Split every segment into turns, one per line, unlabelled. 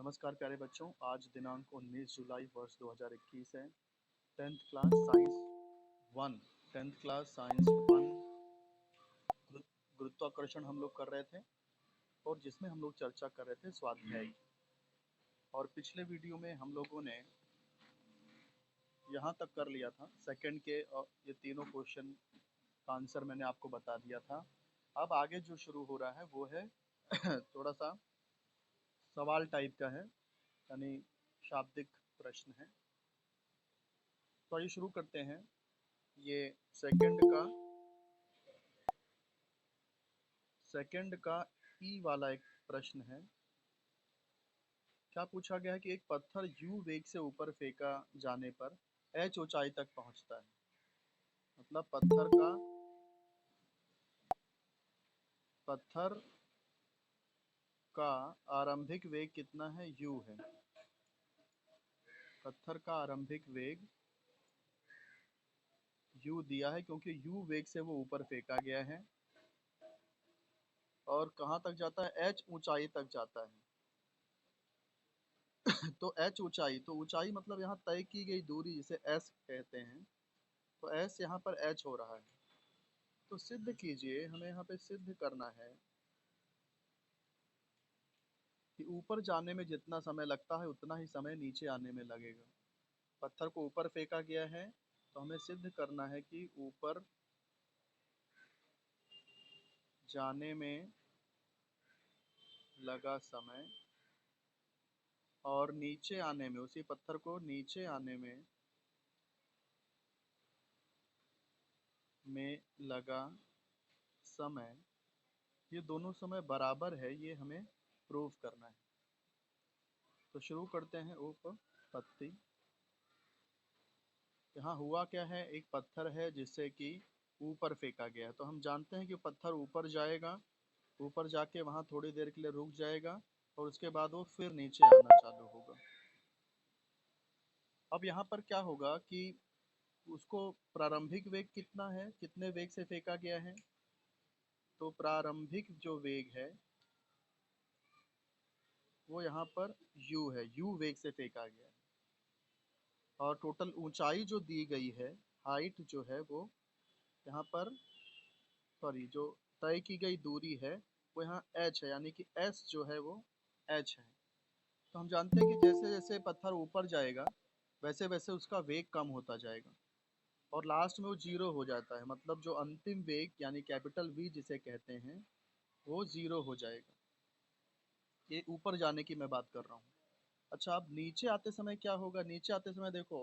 नमस्कार प्यारे बच्चों, आज दिनांक 19 जुलाई वर्ष 2021 है। 10th class science 1 10th class science 1 गुरुत्वाकर्षण हम लोग कर रहे थे और जिसमें हम लोग चर्चा कर रहे थे स्वाध्याय की। और पिछले वीडियो में हम लोगों ने यहाँ तक कर लिया था सेकंड के, और ये तीनों क्वेश्चन का आंसर मैंने आपको बता दिया था। अब आगे जो शुरू हो रहा है वो है थोड़ा सा सवाल टाइप का है, यानी शाब्दिक प्रश्न है। तो आइए शुरू करते हैं। ये सेकंड का ई वाला एक प्रश्न है। क्या पूछा गया है कि एक पत्थर यू वेग से ऊपर फेंका जाने पर एच ऊंचाई तक पहुंचता है। मतलब पत्थर का आरंभिक वेग कितना है, यू है। पत्थर का आरंभिक वेग यू दिया है क्योंकि यू वेग से वो ऊपर फेंका गया है। और कहाँ तक जाता है, एच ऊंचाई तक जाता है। तो एच ऊंचाई, तो ऊंचाई मतलब यहाँ तय की गई दूरी जिसे एस कहते हैं। तो एस यहाँ पर एच हो रहा है। तो सिद्ध कीजिए, हमें यहाँ पे सिद्ध करना है कि ऊपर जाने में जितना समय लगता है उतना ही समय नीचे आने में लगेगा। पत्थर को ऊपर फेंका गया है तो हमें सिद्ध करना है कि ऊपर जाने में लगा समय और नीचे आने में, उसी पत्थर को नीचे आने में लगा समय, ये दोनों समय बराबर है, ये हमें प्रूव करना है। तो शुरू करते हैं उपपत्ति। यहाँ हुआ क्या है, एक पत्थर है जिससे कि ऊपर फेंका गया है। तो हम जानते हैं कि पत्थर ऊपर जाएगा, ऊपर जाके वहाँ थोड़ी देर के लिए रुक जाएगा और उसके बाद वो फिर नीचे आना चालू होगा। अब यहाँ पर क्या होगा कि उसको प्रारंभिक वेग कितना है, कितने वेग से फेंका गया है। तो प्रारंभिक जो वेग है वो यहाँ पर u है, u वेग से फेंका गया है। और टोटल ऊंचाई जो दी गई है, हाइट जो है वो यहाँ पर, सॉरी, जो तय की गई दूरी है वो यहाँ h है, यानी कि s जो है वो h है। तो हम जानते हैं कि जैसे जैसे पत्थर ऊपर जाएगा वैसे वैसे उसका वेग कम होता जाएगा और लास्ट में वो जीरो हो जाता है। मतलब जो अंतिम वेग यानी कैपिटल V जिसे कहते हैं वो जीरो हो जाएगा। ये ऊपर जाने की मैं बात कर रहा हूँ। अच्छा, अब नीचे आते समय क्या होगा, नीचे आते समय देखो,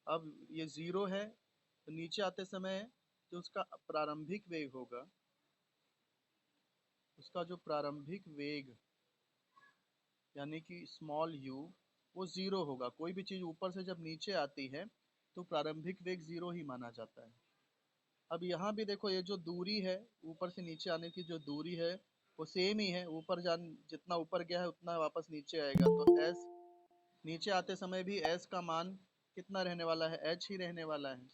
अब ये जीरो है तो नीचे आते समय जो उसका प्रारंभिक वेग होगा, उसका जो प्रारंभिक वेग यानी कि स्मॉल u, वो जीरो होगा। कोई भी चीज़ ऊपर से जब नीचे आती है तो प्रारंभिक वेग जीरो ही माना जाता है। अब यहाँ भी देखो, ये जो दूरी है ऊपर से नीचे आने की, जो दूरी है वो सेम ही है। ऊपर जितना ऊपर गया है उतना वापस नीचे आएगा। तो s नीचे आते समय भी s का मान कितना रहने वाला है, h ही रहने वाला है।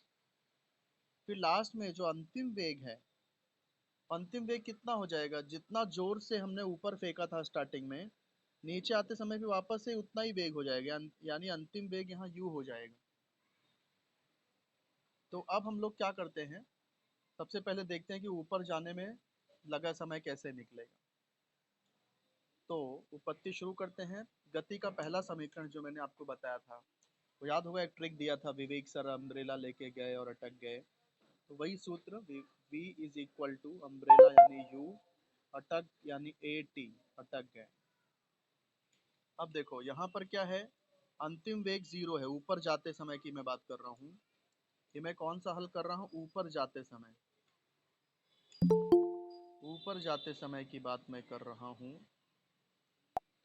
फिर लास्ट में जो अंतिम वेग है, अंतिम वेग कितना हो जाएगा, जितना जोर से हमने ऊपर फेंका था स्टार्टिंग में, नीचे आते समय भी वापस से उतना ही वेग हो जाएगा, यानी अंतिम वेग यहाँ u हो जाएगा। तो अब हम लोग क्या करते हैं, सबसे पहले देखते हैं कि ऊपर जाने में लगा समय कैसे निकलेगा। तो उत्पत्ति शुरू करते हैं। गति का पहला समीकरण जो मैंने आपको बताया था, वो याद होगा, एक ट्रिक दिया था, विवेक सर अम्ब्रेला लेके गए और अटक गए। तो वही सूत्र, V is equal to umbrella यानी U, अटक यानी AT, अटक गए। अब देखो यहाँ पर क्या है, अंतिम वेग जीरो है, ऊपर जाते समय की मैं बात कर रहा हूँ। कि मैं कौन सा हल कर रहा हूँ, ऊपर जाते समय, ऊपर जाते समय की बात मैं कर रहा हूँ।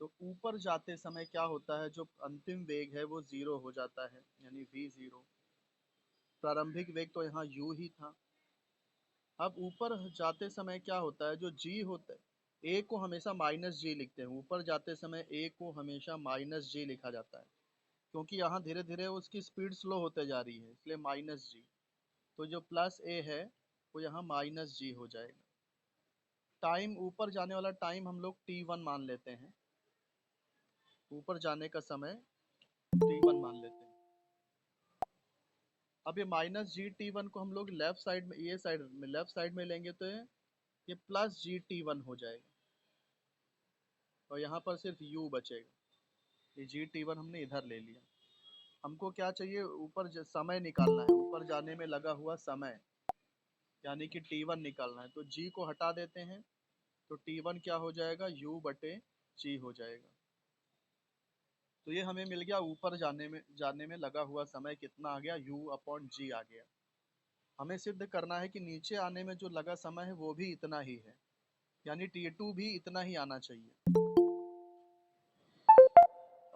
तो ऊपर जाते समय क्या होता है, जो अंतिम वेग है वो जीरो हो जाता है, यानी v जीरो। प्रारंभिक वेग तो यहाँ u ही था। अब ऊपर जाते समय क्या होता है, जो g होता है, a को हमेशा माइनस जी लिखते हैं। ऊपर जाते समय a को हमेशा माइनस जी लिखा जाता है क्योंकि यहाँ धीरे धीरे उसकी स्पीड स्लो होते जा रही है, इसलिए माइनस जी। तो जो प्लस a है वो यहाँ माइनस जी हो जाएगा। टाइम, ऊपर जाने वाला टाइम हम लोग t1 मान लेते हैं। ऊपर जाने का समय t1 मान लेते हैं। अब ये माइनस जी टी वन को हम लोग लेफ्ट साइड में, ये साइड में, लेफ्ट साइड में लेंगे तो ये प्लस जी टी वन हो जाएगा, और यहाँ पर सिर्फ u बचेगा। ये जी टी वन हमने इधर ले लिया। हमको क्या चाहिए, ऊपर समय निकालना है, ऊपर जाने में लगा हुआ समय, यानी कि t1 निकालना है। तो g को हटा देते हैं, तो t1 क्या हो जाएगा, u बटे g हो जाएगा। तो ये हमें मिल गया, ऊपर जाने में लगा हुआ समय कितना आ गया, u अपॉन g आ गया। हमें सिद्ध करना है कि नीचे आने में जो लगा समय है वो भी इतना ही है, यानी t2 भी इतना ही आना चाहिए।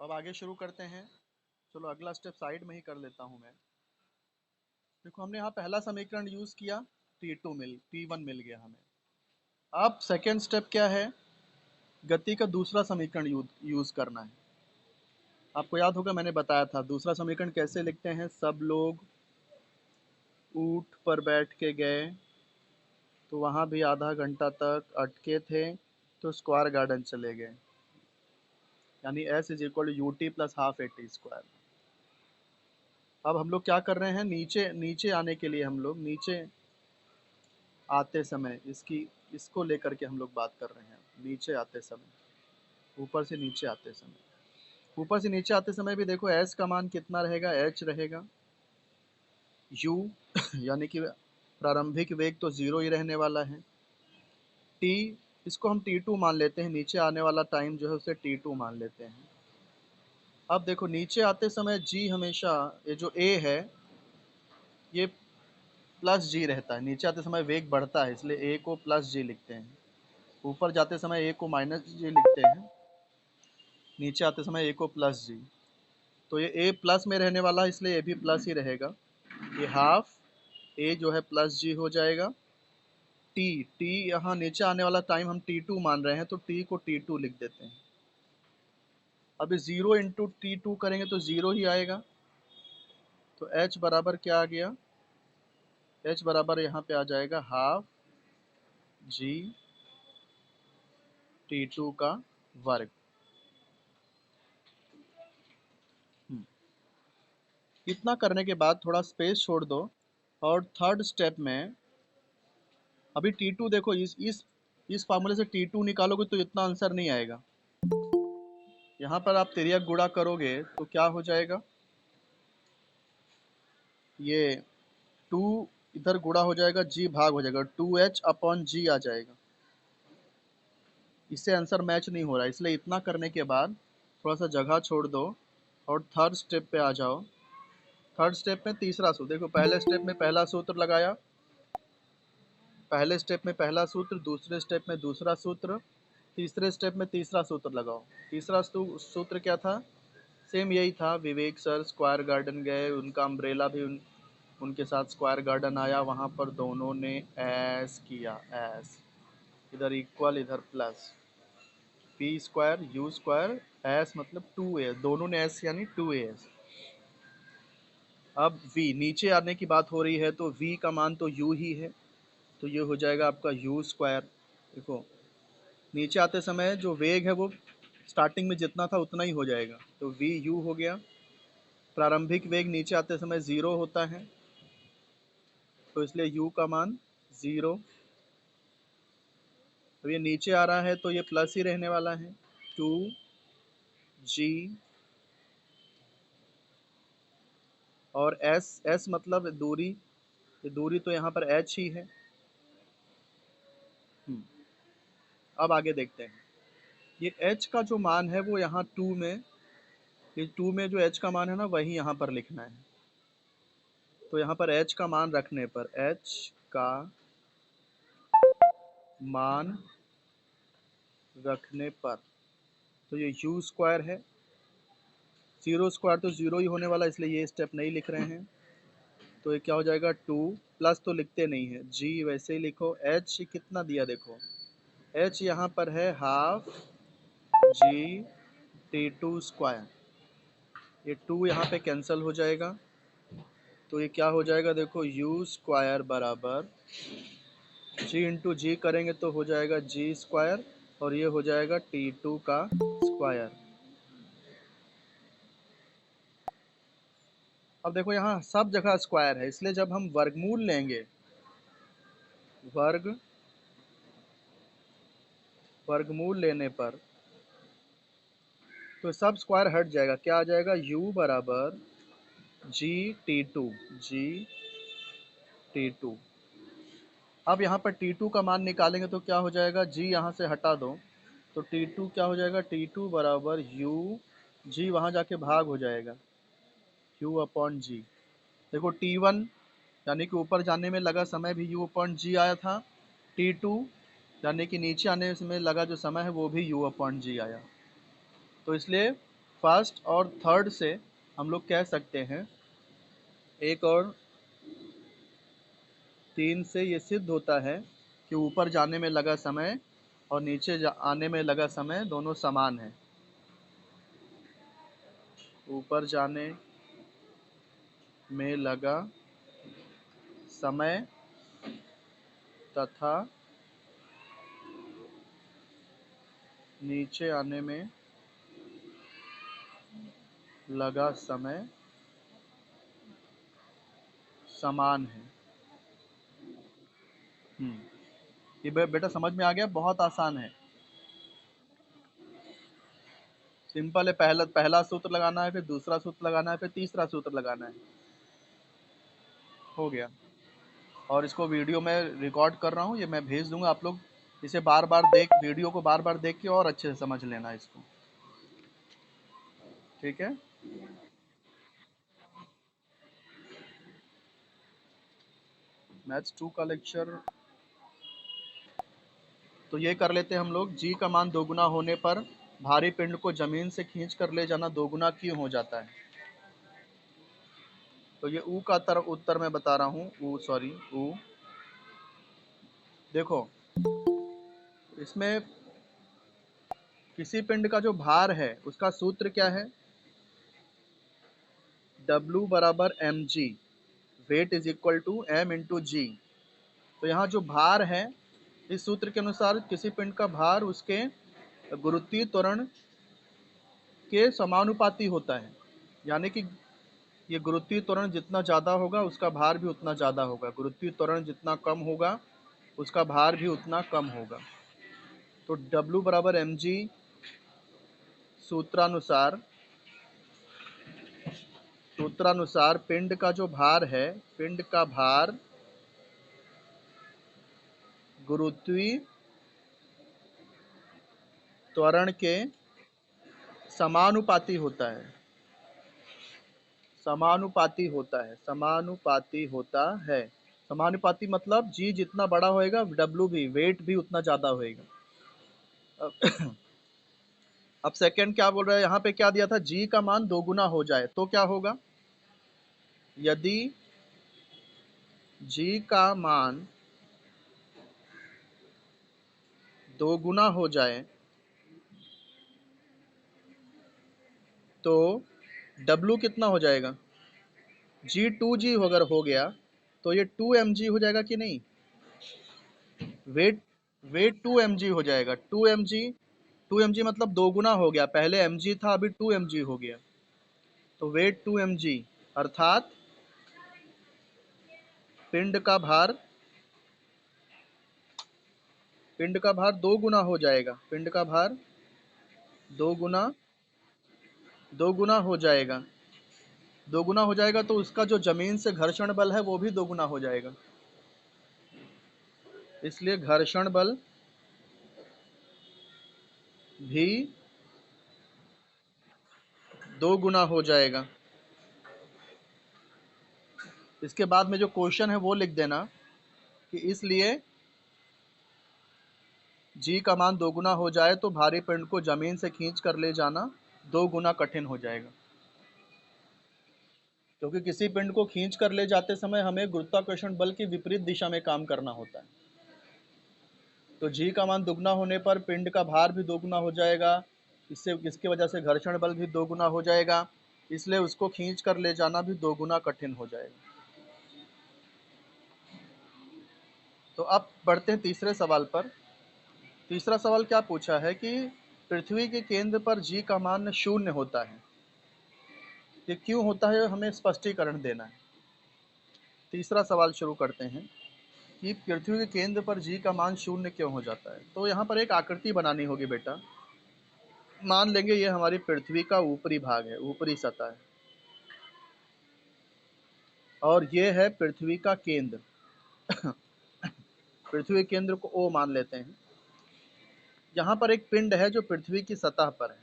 अब आगे शुरू करते हैं। चलो अगला स्टेप साइड में ही कर लेता हूँ मैं। देखो हमने यहाँ पहला समीकरण यूज किया, t1 मिल गया हमें। अब सेकेंड स्टेप क्या है, गति का दूसरा समीकरण यूज करना है। आपको याद होगा मैंने बताया था दूसरा समीकरण कैसे लिखते हैं, सब लोग ऊंट पर बैठ के गए, तो वहाँ भी आधा घंटा तक अटके थे, तो स्क्वायर गार्डन चले गए, यानी s is equal to ut plus half AT square. अब हम लोग क्या कर रहे हैं, नीचे नीचे आने के लिए हम लोग नीचे आते समय इसको लेकर के हम लोग बात कर रहे हैं। नीचे आते समय, ऊपर से नीचे आते समय, ऊपर से नीचे आते समय भी देखो s का मान कितना रहेगा, h रहेगा, u यानी कि प्रारंभिक वेग तो 0 ही रहने वाला है, t इसको हम t2 मान लेते हैं, नीचे आने वाला टाइम जो है उसे t2 मान लेते हैं। अब देखो नीचे आते समय g हमेशा, ये जो a है ये प्लस जी रहता है, नीचे आते समय वेग बढ़ता है इसलिए a को प्लस जी लिखते हैं, ऊपर जाते समय a को माइनस जी लिखते हैं, नीचे आते समय a को प्लस जी। तो ये a प्लस में रहने वाला है इसलिए ये भी प्लस ही रहेगा, ये हाफ a जो है प्लस जी हो जाएगा। t यहाँ नीचे आने वाला टाइम हम t2 मान रहे हैं तो t को t2 लिख देते हैं। अब 0 इंटू t2 करेंगे तो 0 ही आएगा, तो h बराबर क्या आ गया, h बराबर यहाँ पे आ जाएगा हाफ जी t2 का वर्ग। इतना करने के बाद थोड़ा स्पेस छोड़ दो, और थर्ड स्टेप में अभी t2 देखो, इस फार्मूले से t2 निकालोगे तो इतना आंसर नहीं आएगा। यहाँ पर आप तिर्यक गुणा करोगे तो क्या हो जाएगा, ये 2 इधर गुणा हो जाएगा, g भाग हो जाएगा, 2h अपॉन g आ जाएगा। इससे आंसर मैच नहीं हो रहा है, इसलिए इतना करने के बाद थोड़ा सा जगह छोड़ दो और थर्ड स्टेप पे आ जाओ। थर्ड स्टेप में तीसरा सूत्र देखो, पहले स्टेप में पहला सूत्र लगाया, पहले स्टेप में पहला सूत्र, दूसरे स्टेप में दूसरा सूत्र, तीसरे स्टेप में तीसरा सूत्र लगाओ। तीसरा सूत्र क्या था, सेम यही था, विवेक सर स्क्वायर गार्डन गए, उनका अम्ब्रेला भी उनके साथ स्क्वायर गार्डन आया, वहाँ पर दोनों ने एस किया, एस इधर इक्वल इधर plus, P square you square S मतलब 2a, दोनों ने एस यानी 2as। अब v नीचे आने की बात हो रही है तो v का मान तो u ही है, तो ये हो जाएगा आपका u स्क्वायर। देखो नीचे आते समय जो वेग है वो स्टार्टिंग में जितना था उतना ही हो जाएगा, तो v u हो गया। प्रारंभिक वेग नीचे आते समय 0 होता है, तो इसलिए u का मान 0। अब ये नीचे आ रहा है तो ये प्लस ही रहने वाला है, 2g, और s मतलब दूरी, ये दूरी तो यहाँ पर h ही है। अब आगे देखते हैं, ये h का जो मान है वो यहाँ 2 में, ये 2 में जो h का मान है ना वही यहाँ पर लिखना है। तो यहाँ पर h का मान रखने पर, h का मान रखने पर, तो ये u स्क्वायर है, 0 स्क्वायर तो 0 ही होने वाला, इसलिए ये स्टेप नहीं लिख रहे हैं। तो ये क्या हो जाएगा, 2 प्लस तो लिखते नहीं है, g वैसे ही लिखो, h कितना दिया देखो, h यहाँ पर है हाफ जी t2 स्क्वायर, ये 2 यहाँ पे कैंसिल हो जाएगा, तो ये क्या हो जाएगा देखो, u स्क्वायर बराबर g इंटू जी करेंगे तो हो जाएगा g स्क्वायर, और ये हो जाएगा t2 का स्क्वायर। अब देखो यहाँ सब जगह स्क्वायर है, इसलिए जब हम वर्गमूल लेंगे, वर्गमूल लेने पर तो सब स्क्वायर हट जाएगा। क्या आ जाएगा? u बराबर जी टी टू। अब यहाँ पर T2 का मान निकालेंगे तो क्या हो जाएगा? G यहाँ से हटा दो तो T2 क्या हो जाएगा? T2 बराबर U, G वहाँ जाके भाग हो जाएगा U अपॉन G। देखो T1 यानी कि ऊपर जाने में लगा समय भी U अपॉन G आया था, T2 यानी कि नीचे आने में लगा जो समय है वो भी U अपॉन G आया। तो इसलिए फर्स्ट और थर्ड से हम लोग कह सकते हैं, एक और तीन से ये सिद्ध होता है कि ऊपर जाने में लगा समय और नीचे आने में लगा समय दोनों समान है। ऊपर जाने में लगा समय तथा नीचे आने में लगा समय समान है। ये बेटा समझ में आ गया? बहुत आसान है, सिंपल है। पहला पहला सूत्र लगाना है, फिर दूसरा सूत्र लगाना है, फिर तीसरा सूत्र लगाना है। हो गया। और इसको वीडियो में रिकॉर्ड कर रहा हूँ, ये मैं भेज दूंगा, आप लोग इसे बार बार वीडियो को बार बार देख के और अच्छे से समझ लेना इसको। ठीक है, मैथ्स 2 का लेक्चर तो ये कर लेते हैं हम लोग। जी का मान दोगुना होने पर भारी पिंड को जमीन से खींच कर ले जाना दोगुना क्यों हो जाता है? तो ये ऊ का उत्तर मैं बता रहा हूँ। ऊ देखो, इसमें किसी पिंड का जो भार है उसका सूत्र क्या है? W बराबर mg, weight is equal to m into g. तो यहाँ जो भार है, इस सूत्र के अनुसार किसी पिंड का भार उसके गुरुत्वीय त्वरण के समानुपाती होता है। यानी कि ये गुरुत्वीय त्वरण जितना ज़्यादा होगा उसका भार भी उतना ज़्यादा होगा, गुरुत्वीय त्वरण जितना कम होगा उसका भार भी उतना कम होगा। तो W बराबर mg सूत्रानुसार पिंड का जो भार है, पिंड का भार गुरुत्वीय त्वरण के समानुपाती होता है। समानुपाती होता है, समानुपाती होता है। समानुपाती मतलब जी जितना बड़ा होएगा डब्ल्यू भी, वेट भी उतना ज़्यादा होएगा। अब सेकंड क्या बोल रहा है यहाँ पे? क्या दिया था? जी का मान दोगुना हो जाए तो क्या होगा? यदि जी का मान दोगुना हो जाए तो W कितना हो जाएगा? G2G अगर हो गया तो ये 2mg हो जाएगा कि नहीं? वेट वेट 2mg हो जाएगा। 2mg मतलब दोगुना हो गया, पहले mg था अभी 2mg हो गया। तो वेट 2mg अर्थात पिंड का भार दो गुना हो जाएगा। पिंड का भार दो गुना हो जाएगा। दोगुना हो जाएगा तो उसका जो जमीन से घर्षण बल है वो भी दोगुना हो जाएगा। इसलिए घर्षण बल भी दो गुना हो जाएगा। इसके बाद में जो क्वेश्चन है वो लिख देना कि इसलिए जी का मान दोगुना हो जाए तो भारी पिंड को जमीन से खींच कर ले जाना दो गुना कठिन हो जाएगा। क्योंकि किसी पिंड को खींच कर ले जाते समय हमें गुरुत्वाकर्षण बल की विपरीत दिशा में काम करना होता है। तो जी का मान दुगना होने पर पिंड का भार भी दोगुना हो जाएगा, इसकी वजह से घर्षण बल भी दोगुना हो जाएगा, इसलिए उसको खींच कर ले जाना भी दोगुना कठिन हो जाएगा। तो अब बढ़ते हैं तीसरे सवाल पर। तीसरा सवाल क्या पूछा है कि पृथ्वी के केंद्र पर जी का मान 0 होता है। ये क्यों होता है हमें स्पष्टीकरण देना है। तीसरा सवाल शुरू करते हैं कि पृथ्वी के केंद्र पर जी का मान शून्य क्यों हो जाता है। तो यहाँ पर एक आकृति बनानी होगी बेटा। मान लेंगे ये हमारी पृथ्वी का ऊपरी भाग है, ऊपरी सतह है, और ये है पृथ्वी का केंद्र। पृथ्वी केंद्र को ओ मान लेते हैं। यहाँ पर एक पिंड है जो पृथ्वी की सतह पर है।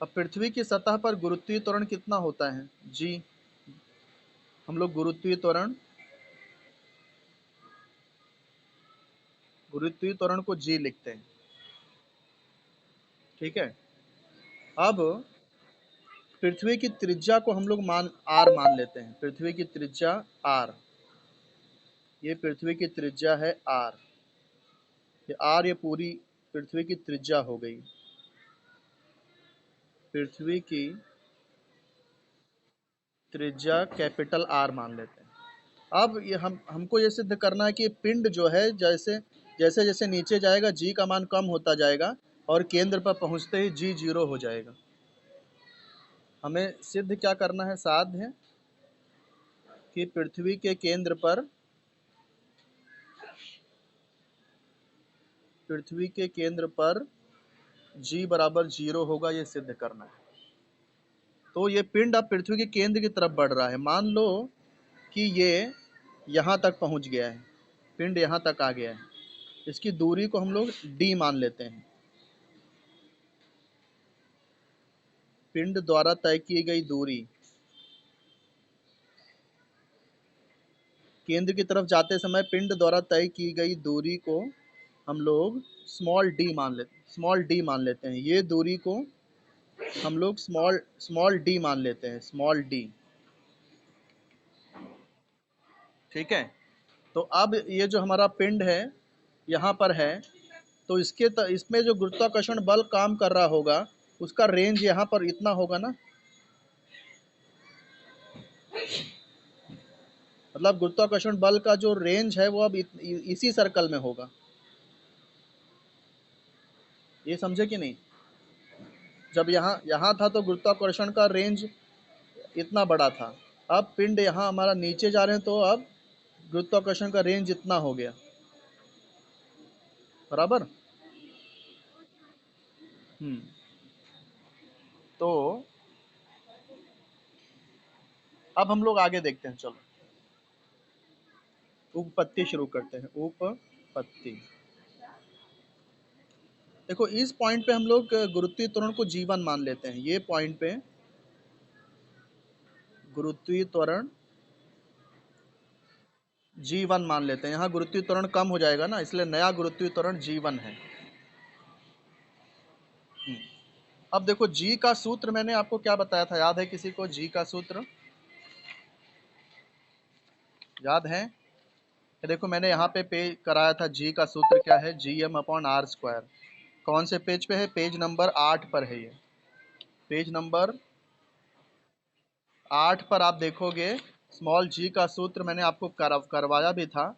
अब पृथ्वी की सतह पर गुरुत्वीय त्वरण कितना होता है? जी। हम लोग गुरुत्वीय त्वरण को जी लिखते हैं। ठीक है। अब पृथ्वी की त्रिज्या को हम लोग आर मान लेते हैं। पृथ्वी की त्रिज्या आर, ये पृथ्वी की त्रिज्या है आर। ये आर, ये पूरी पृथ्वी की त्रिज्या हो गई। पृथ्वी की त्रिज्या कैपिटल आर मान लेते हैं। अब ये हमको ये सिद्ध करना है कि पिंड जो है जैसे जैसे जैसे नीचे जाएगा जी का मान कम होता जाएगा और केंद्र पर पहुंचते ही जी 0 हो जाएगा। हमें सिद्ध क्या करना है? साध्य कि पृथ्वी के केंद्र पर जी बराबर 0 होगा, ये सिद्ध करना है। तो ये पिंड अब पृथ्वी के केंद्र की तरफ बढ़ रहा है। मान लो कि ये यहाँ तक पहुँच गया है, पिंड यहाँ तक आ गया है। इसकी दूरी को हम लोग d मान लेते हैं। पिंड द्वारा तय की गई दूरी, केंद्र की तरफ जाते समय पिंड द्वारा तय की गई दूरी को हम लोग स्मॉल डी मान लेते हैं। ये दूरी को हम लोग स्मॉल डी मान लेते हैं, स्मॉल डी। ठीक है। तो अब ये जो हमारा पिंड है यहाँ पर है, तो इसमें जो गुरुत्वाकर्षण बल काम कर रहा होगा उसका रेंज यहाँ पर इतना होगा ना। मतलब गुरुत्वाकर्षण बल का जो रेंज है वो अब इसी सर्कल में होगा। ये समझे कि नहीं? जब यहाँ यहाँ था तो गुरुत्वाकर्षण का रेंज इतना बड़ा था। अब पिंड यहाँ हमारा नीचे जा रहे हैं तो अब गुरुत्वाकर्षण का रेंज इतना हो गया। बराबर। तो अब हम लोग आगे देखते हैं। चलो उपपत्ति शुरू करते हैं। उपपत्ति। देखो इस पॉइंट पे हम लोग गुरुत्वीय त्वरण को जीवन मान लेते हैं। ये पॉइंट पे गुरुत्वीय त्वरण जीवन मान लेते हैं। यहाँ गुरुत्वीय त्वरण कम हो जाएगा ना, इसलिए नया गुरुत्वीय त्वरण जीवन है। अब देखो जी का सूत्र मैंने आपको क्या बताया था, याद है किसी को? जी का सूत्र याद है? देखो मैंने यहाँ पे कराया था। जी का सूत्र क्या है? Gm/r²। कौन से पेज पे है? पेज नंबर 8 पर है। ये पेज नंबर 8 पर आप देखोगे स्मॉल जी का सूत्र मैंने आपको करवाया भी था।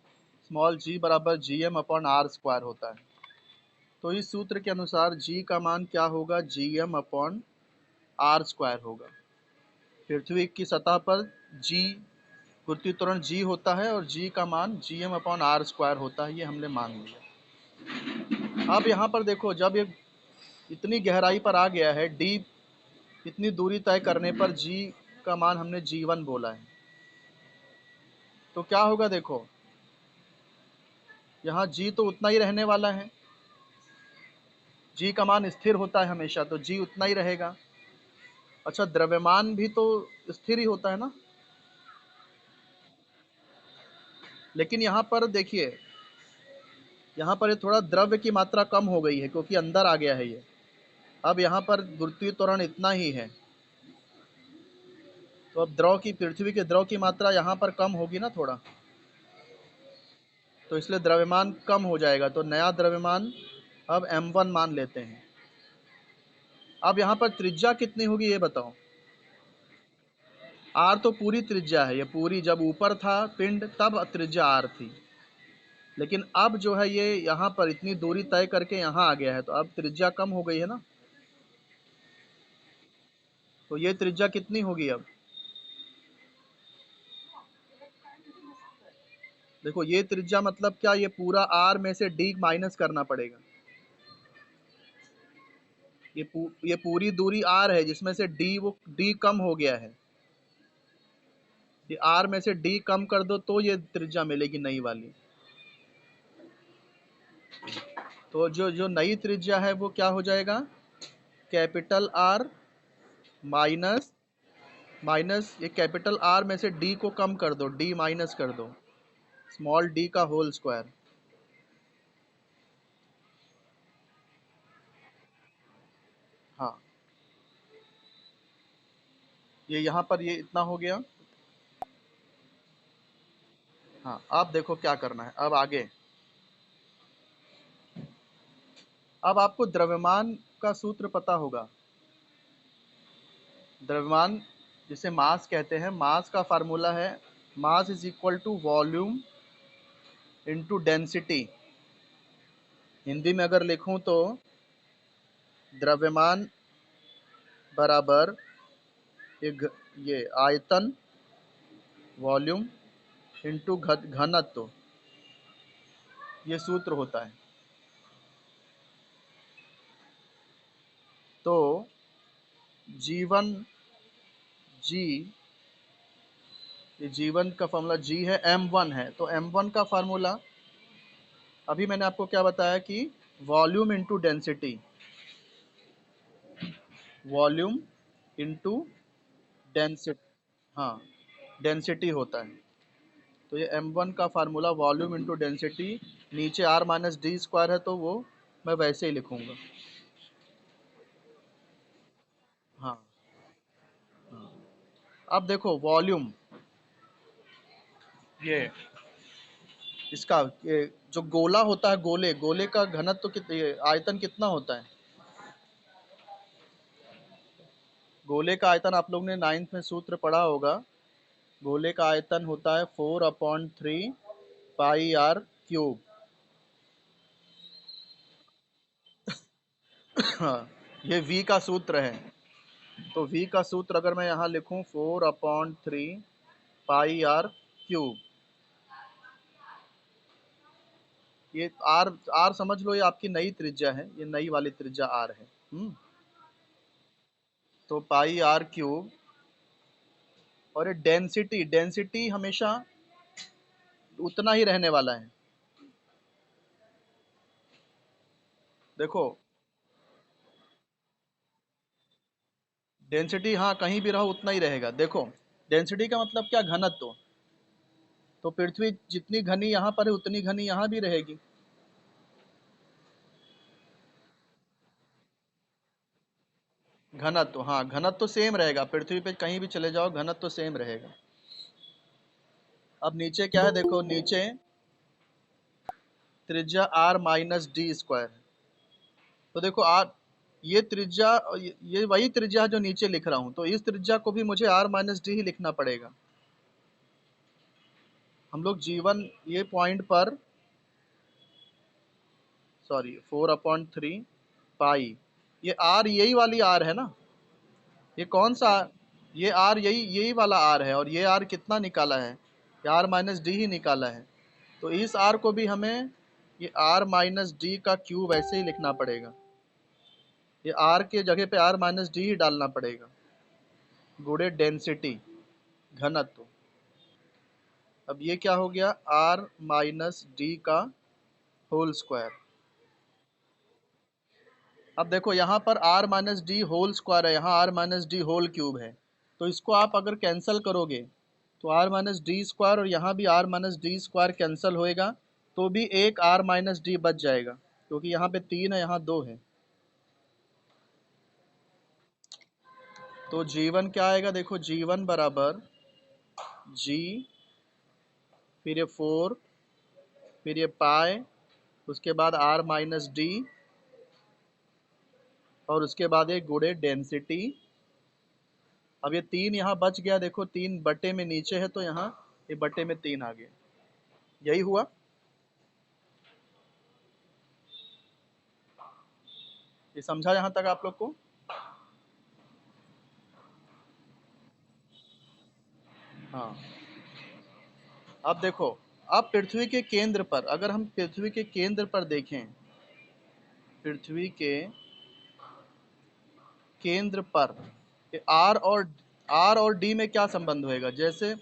स्मॉल जी बराबर Gm/r² होता है। तो इस सूत्र के अनुसार जी का मान क्या होगा? Gm/r² होगा। पृथ्वी की सतह पर जी गुरुत्वीय त्वरण जी होता है और जी का मान Gm/r² होता है। ये हमने मान लिया। अब यहाँ पर देखो जब ये इतनी गहराई पर आ गया है, डी इतनी दूरी तय करने पर जी का मान हमने G1 बोला है। तो क्या होगा? देखो यहाँ जी तो उतना ही रहने वाला है। जी का मान स्थिर होता है हमेशा, तो जी उतना ही रहेगा। अच्छा, द्रव्यमान भी तो स्थिर ही होता है ना। लेकिन यहाँ पर देखिए, यहाँ पर ये थोड़ा द्रव्य की मात्रा कम हो गई है क्योंकि अंदर आ गया है ये। अब यहाँ पर गुरुत्वीय त्वरण इतना ही है, तो अब पृथ्वी के द्रव की मात्रा यहाँ पर कम होगी ना थोड़ा, तो इसलिए द्रव्यमान कम हो जाएगा। तो नया द्रव्यमान अब m1 मान लेते हैं। अब यहाँ पर त्रिज्या कितनी होगी ये बताओ? r तो पूरी त्रिज्या है, ये पूरी। जब ऊपर था पिंड तब त्रिज्या r थी, लेकिन अब जो है ये यहाँ पर इतनी दूरी तय करके यहाँ आ गया है, तो अब त्रिज्या कम हो गई है ना। तो ये त्रिज्या कितनी होगी अब? देखो ये त्रिज्या मतलब क्या, ये पूरा आर में से डी माइनस करना पड़ेगा। ये पूरी दूरी आर है जिसमें से डी, वो डी कम हो गया है। ये आर में से डी कम कर दो तो ये त्रिज्या मिलेगी नई वाली। तो जो जो नई त्रिज्या है वो क्या हो जाएगा, कैपिटल आर माइनस माइनस ये कैपिटल आर में से डी को कम कर दो, डी माइनस कर दो, स्मॉल डी का होल स्क्वायर। हाँ, ये यहाँ पर ये इतना हो गया। हाँ, अब देखो क्या करना है, अब आगे। अब आपको द्रव्यमान का सूत्र पता होगा। द्रव्यमान जिसे मास कहते हैं, मास का फार्मूला है mass is equal to volume into density. Hindi में अगर लिखूं तो द्रव्यमान बराबर ये आयतन वॉल्यूम इनटू घनत्व, ये सूत्र होता है। तो जीवन जी, ये जीवन का फॉर्मूला जी है, m1 है, तो m1 का फार्मूला अभी मैंने आपको क्या बताया कि volume into density, volume into density, हाँ डेंसिटी होता है। तो ये m1 का फार्मूला वॉल्यूम इनटू डेंसिटी, नीचे r माइनस डी स्क्वायर है तो वो मैं वैसे ही लिखूंगा। हाँ, अब देखो वॉल्यूम, ये इसका ये जो गोला होता है, गोले गोले का घनत्व ये आयतन कितना होता है? गोले का आयतन आप लोग ने 9th में सूत्र पढ़ा होगा। गोले का आयतन होता है 4/3 पाई आर क्यूब। हाँ, ये v का सूत्र है। तो v का सूत्र अगर मैं यहाँ लिखूं 4/3 पाई आर क्यूब, ये आर, आर समझ लो ये आपकी नई त्रिज्या है, ये नई वाली त्रिज्या आर है। तो पाई आर क्यूब, और ये डेंसिटी, डेंसिटी हमेशा उतना ही रहने वाला है। देखो डेंसिटी, हाँ कहीं भी रहो उतना ही रहेगा। देखो डेंसिटी का मतलब क्या, घनत्व। तो पृथ्वी जितनी घनी यहाँ पर है उतनी घनी यहाँ भी रहेगी। घनत्व, हाँ घनत्व सेम रहेगा, पृथ्वी पे कहीं भी चले जाओ घनत्व सेम रहेगा। अब नीचे क्या है, देखो नीचे त्रिज्या आर माइनस डी स्क्वायर। तो देखो आर, ये त्रिज्या, ये वही त्रिज्या है जो नीचे लिख रहा हूँ, तो इस त्रिज्या को भी मुझे आर माइनस डी ही लिखना पड़ेगा। हम लोग जीवन ये पॉइंट पर, सॉरी 4/3 पाई, ये आर यही वाली आर है ना, ये कौन सा, ये आर यही यही वाला आर है, और ये आर कितना निकाला है, ये आर माइनस डी ही निकाला है। तो इस आर को भी हमें ये आर माइनस डी का क्यूब ऐसे ही लिखना पड़ेगा, ये आर के जगह पे आर माइनस डी ही डालना पड़ेगा, गुणे डेंसिटी, घनत्व। अब ये क्या हो गया, आर माइनस डी का होल स्क्वायर। अब देखो यहाँ पर R minus D whole square है, यहाँ R minus D whole cube है। तो इसको आप अगर कैंसिल करोगे तो आर माइनस डी स्क्वायर, और यहाँ भी R minus D square cancel होएगा, तो भी एक आर माइनस डी बच जाएगा, क्योंकि यहाँ पे 3 है यहाँ 2 है। तो जीवन क्या आएगा, देखो जीवन बराबर जी, फिर ये 4, फिर ये पाई, उसके बाद आर माइनस डी, और उसके बाद ये गुणे डेंसिटी। अब ये 3 यहाँ बच गया, देखो 3 बटे में नीचे है तो यहाँ ये बटे में 3 आ गया, यही हुआ। ये समझा यहाँ तक आप लोग को? हाँ, अब देखो, अब पृथ्वी के केंद्र पर, अगर हम पृथ्वी के केंद्र पर देखें, पृथ्वी के केंद्र पर आर और डी में क्या संबंध होएगा? जैसे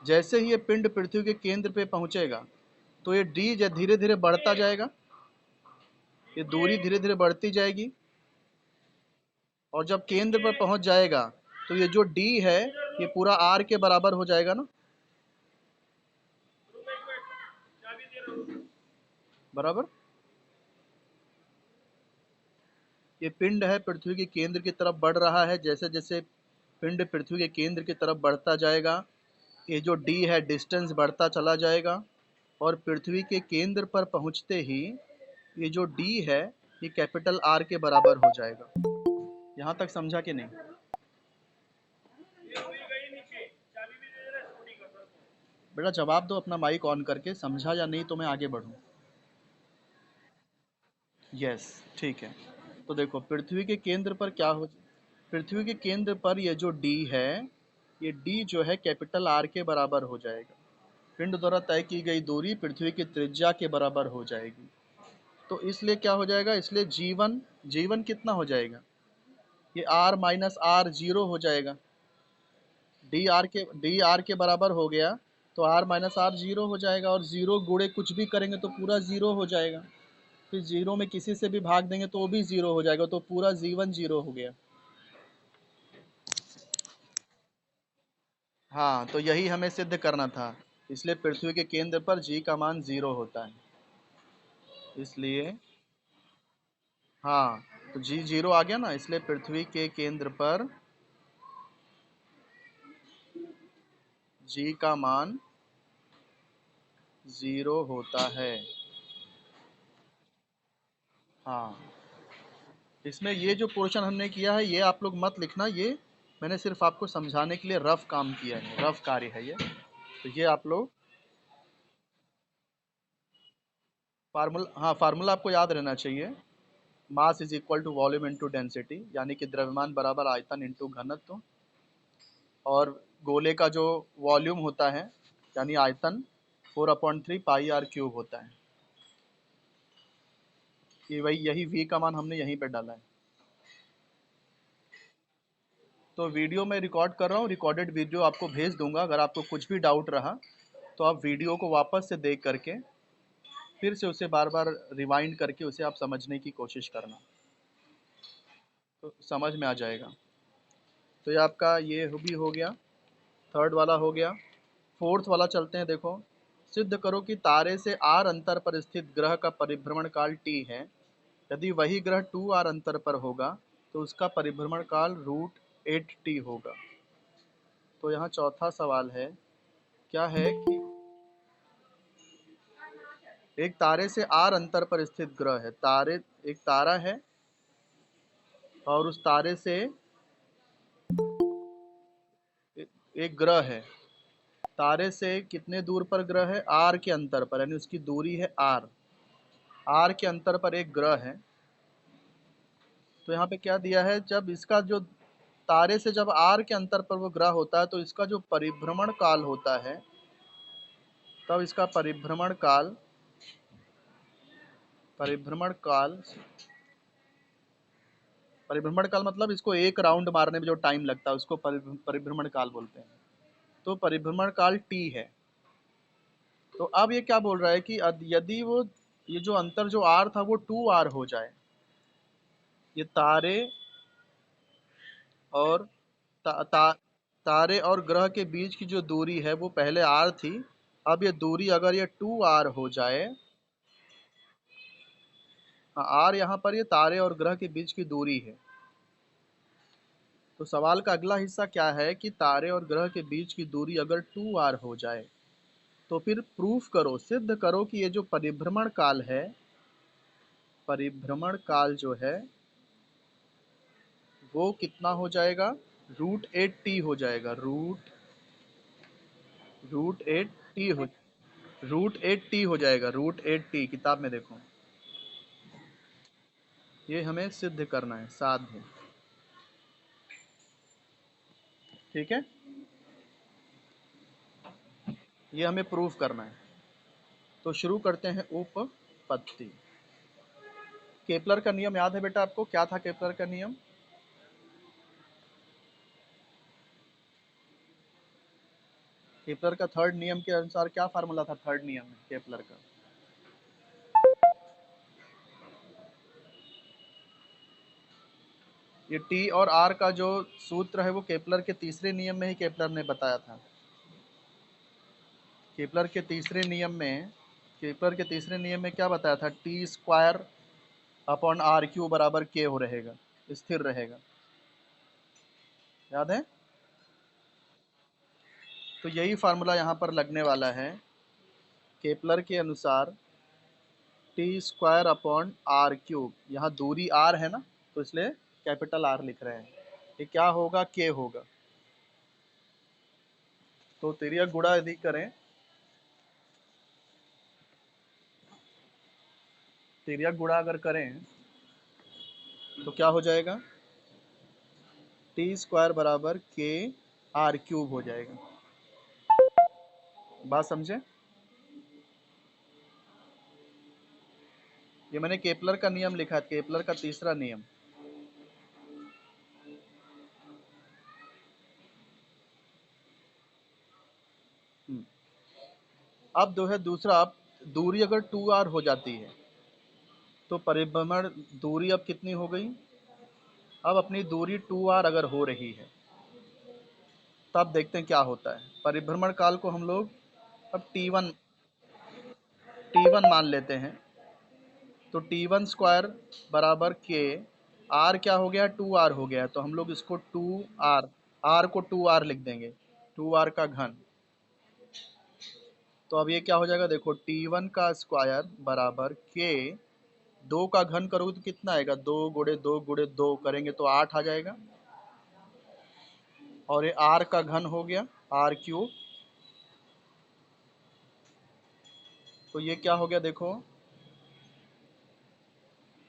जैसे ही ये पिंड पृथ्वी के केंद्र पे पहुंचेगा तो ये डी धीरे धीरे बढ़ता जाएगा, ये दूरी धीरे धीरे बढ़ती जाएगी, और जब केंद्र पर पहुंच जाएगा तो ये जो डी है ये पूरा आर के बराबर हो जाएगा ना, बराबर। ये पिंड है पृथ्वी के केंद्र की तरफ बढ़ रहा है, जैसे जैसे पिंड पृथ्वी के केंद्र की तरफ बढ़ता जाएगा ये जो डी है डिस्टेंस बढ़ता चला जाएगा, और पृथ्वी के केंद्र पर पहुंचते ही ये जो डी है ये कैपिटल आर के बराबर हो जाएगा। यहाँ तक समझा कि नहीं? बेटा जवाब दो अपना माइक ऑन करके, समझा या नहीं तो मैं आगे बढ़ूँ। यस, ठीक है। तो देखो पृथ्वी के केंद्र पर क्या हो, पृथ्वी के केंद्र पर ये जो डी है ये डी जो है कैपिटल आर के बराबर हो जाएगा। पिंड द्वारा तय की गई दूरी पृथ्वी की त्रिज्या के बराबर हो जाएगी। तो इसलिए क्या हो जाएगा, इसलिए जीवन, जीवन कितना हो जाएगा, ये आर माइनस आर जीरो हो जाएगा। डी आर के बराबर हो गया तो आर माइनस आर जीरो हो जाएगा, और जीरो गुणे कुछ भी करेंगे तो पूरा जीरो हो जाएगा। फिर जीरो में किसी से भी भाग देंगे तो वो भी जीरो हो जाएगा, तो पूरा जीवन जीरो हो गया। हाँ, तो यही हमें सिद्ध करना था, इसलिए पृथ्वी के केंद्र पर जी का मान जीरो होता है, इसलिए हाँ, तो जी जीरो आ गया ना, इसलिए पृथ्वी के केंद्र पर जी का मान जीरो होता है। हाँ, इसमें ये जो पोर्शन हमने किया है ये आप लोग मत लिखना, ये मैंने सिर्फ आपको समझाने के लिए रफ काम किया है, रफ कार्य है ये, तो ये आप लोग फार्मूला, हाँ फार्मूला आपको याद रहना चाहिए। Mass is equal to volume into density, यानी कि द्रव्यमान बराबर आयतन इंटू घनत्व, और गोले का जो वॉल्यूम होता है यानी आयतन 4/3 पाई आर क्यूब होता है। ये वही, यही v का मान हमने यहीं पे डाला है। तो वीडियो में रिकॉर्ड कर रहा हूँ, रिकॉर्डेड वीडियो आपको भेज दूंगा, अगर आपको कुछ भी डाउट रहा तो आप वीडियो को वापस से देख करके फिर से उसे बार बार रिवाइंड करके उसे आप समझने की कोशिश करना, तो समझ में आ जाएगा। तो ये आपका ये भी हो गया, थर्ड वाला हो गया। फोर्थ वाला चलते हैं, देखो, सिद्ध करो कि तारे से आर अंतर पर स्थित ग्रह का परिभ्रमण काल टी है, यदि वही ग्रह 2r अंतर पर होगा तो उसका परिभ्रमण काल √8t होगा। तो यहाँ चौथा सवाल है, क्या है कि एक तारे से आर अंतर पर स्थित ग्रह है, तारे, एक तारा है और उस तारे से एक ग्रह है, तारे से कितने दूर पर ग्रह है, आर के अंतर पर, यानी उसकी दूरी है आर, आर के अंतर पर एक ग्रह है। तो यहाँ पे क्या दिया है, जब इसका जो तारे से जब आर के अंतर पर वो ग्रह होता है तो इसका जो परिभ्रमण काल होता है, तब इसका परिभ्रमण काल परिभ्रमण काल मतलब इसको एक राउंड मारने में जो टाइम लगता है उसको परिभ्रमण काल बोलते हैं। तो परिभ्रमण काल टी है। तो अब ये क्या बोल रहा है कि यदि वो ये जो अंतर जो आर था वो 2r हो जाए, ये तारे और ता, ता, तारे और ग्रह के बीच की जो दूरी है वो पहले r थी, अब ये दूरी अगर ये 2r हो जाए, आर यहाँ पर ये तारे और ग्रह के बीच की दूरी है। तो सवाल का अगला हिस्सा क्या है कि तारे और ग्रह के बीच की दूरी अगर 2r हो जाए तो फिर प्रूफ करो, सिद्ध करो कि ये जो परिभ्रमण काल है, परिभ्रमण काल जो है वो कितना हो जाएगा, √8t हो जाएगा, रूट एट टी हो √8t हो जाएगा, √8t, किताब में देखो, ये हमें सिद्ध करना है, साध्य। ठीक है, ये हमें प्रूफ करना है। तो शुरू करते हैं उपपत्ति। केपलर का नियम याद है बेटा आपको? क्या था केपलर का नियम? केपलर का थर्ड नियम के अनुसार क्या फार्मूला था थर्ड नियम में केपलर का? ये टी और आर का जो सूत्र है वो केपलर के तीसरे नियम में ही केपलर ने बताया था। केपलर के तीसरे नियम में क्या बताया था? T square upon R cube बराबर के हो रहेगा, स्थिर रहेगा। याद है? तो यही फार्मूला यहाँ पर लगने वाला है। केपलर के अनुसार T square upon R cube, यहाँ दूरी आर है ना, तो इसलिए कैपिटल आर लिख रहे हैं। ये क्या होगा? के होगा। तो तिर्यक गुणा यदि करें, तिर्यक गुणा अगर करें तो क्या हो जाएगा? टी स्क्वायर बराबर के आर क्यूब हो जाएगा। बात समझे? ये मैंने केपलर का नियम लिखा है, केपलर का तीसरा नियम। अब जो है दूसरा, अब दूरी अगर 2r हो जाती है तो परिभ्रमण दूरी अब कितनी हो गई? अब अपनी दूरी 2r अगर हो रही है तब देखते हैं क्या होता है। परिभ्रमण काल को हम लोग अब टी वन मान लेते हैं। तो टी1 स्क्वायर बराबर के, आर क्या हो गया? 2r हो गया, तो हम लोग इसको 2r, आर को 2r लिख देंगे, 2r का घन। तो अब ये क्या हो जाएगा? देखो, टी1 का स्क्वायर बराबर के, 2 का घन करोगे तो कितना आएगा? 2 गुणे 2 करेंगे तो 8 आ जाएगा। और ये आर का घन हो गया, आर क्यूब। तो ये क्या हो गया? देखो,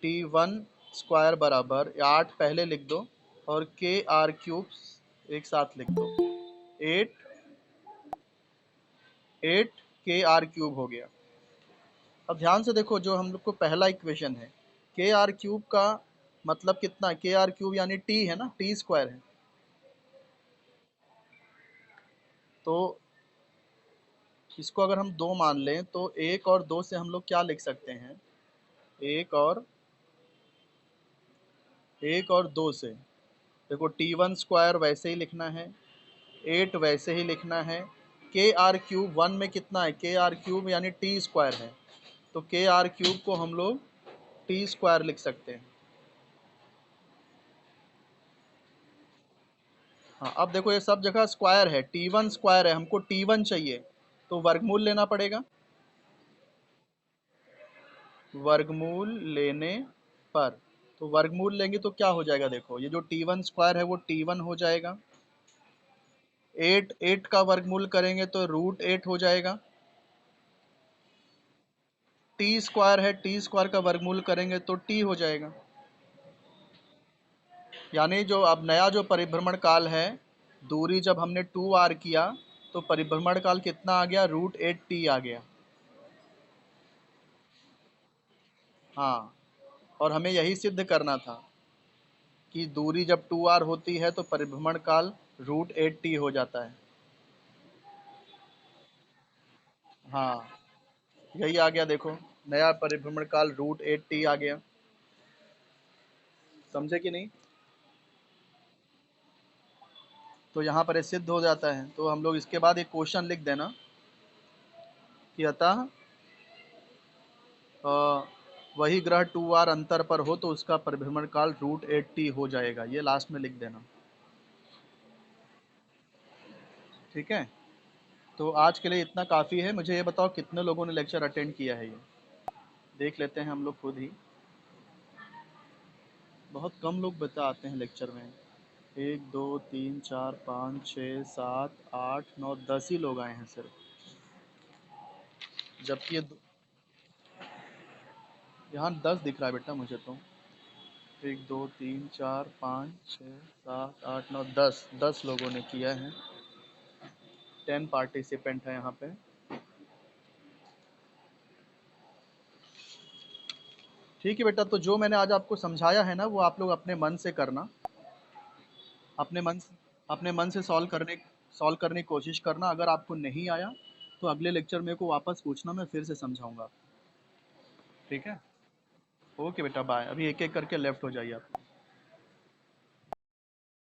टी1 स्क्वायर बराबर 8 पहले लिख दो और के आर क्यूब एक साथ लिख दो, 8 के आर क्यूब हो गया। अब ध्यान से देखो, जो हम लोग को पहला इक्वेशन है, के आर क्यूब का मतलब कितना? के आर क्यूब यानी टी है ना, टी स्क्वायर है। तो इसको अगर हम 2 मान लें तो 1 और 2 से हम लोग क्या लिख सकते हैं? एक और 2 से देखो, टी1 स्क्वायर वैसे ही लिखना है, 8 वैसे ही लिखना है। के आर क्यूब 1 में कितना है? के आर क्यूब यानी टी स्क्वायर है, तो के आर क्यूब को हम लोग टी स्क्वायर लिख सकते हैं। हाँ, अब देखो ये सब जगह स्क्वायर है, टी1 स्क्वायर है, हमको टी1 चाहिए, तो वर्गमूल लेना पड़ेगा। वर्गमूल लेने पर, तो वर्गमूल लेंगे तो क्या हो जाएगा? देखो, ये जो टी1 स्क्वायर है वो टी1 हो जाएगा, 8 का वर्गमूल करेंगे तो √8 हो जाएगा। टी स्क्वायर है, टी स्क्वायर का वर्गमूल करेंगे तो टी हो जाएगा। यानी जो अब नया जो परिभ्रमण काल है, दूरी जब हमने 2r किया तो परिभ्रमण काल कितना आ गया? √8t आ गया। हाँ, और हमें यही सिद्ध करना था कि दूरी जब 2r होती है तो परिभ्रमण काल √8t हो जाता है। हाँ, यही आ गया, देखो, नया परिभ्रमण काल √8t आ गया। समझे कि नहीं? तो यहाँ पर ये सिद्ध हो जाता है। तो हम लोग इसके बाद एक क्वेश्चन लिख देना कि अतः वही ग्रह 2r अंतर पर हो तो उसका परिभ्रमण काल √8t हो जाएगा, ये लास्ट में लिख देना। ठीक है? तो आज के लिए इतना काफ़ी है। मुझे ये बताओ कितने लोगों ने लेक्चर अटेंड किया है? ये देख लेते हैं हम लोग खुद ही। बहुत कम लोग बता आते हैं लेक्चर में। 1 2 3 4 5 6 7 8 9 10 ही लोग आए हैं सिर्फ, जबकि यहाँ 10 दिख रहा है बेटा मुझे तो। 1 2 3 4 5 6 7 8 9 10 10 लोगों ने किया है। 10 पार्टिसिपेंट है यहाँ पे। ठीक है बेटा, तो जो मैंने आज आपको समझाया है ना, वो आप लोग अपने मन से करना, अपने मन अपने मन से सॉल्व करने की कोशिश करना। अगर आपको नहीं आया तो अगले लेक्चर मेरे को वापस पूछना, मैं फिर से समझाऊंगा। ठीक है। ओके बेटा, बाय। अभी एक एक करके लेफ्ट हो जाइए आप।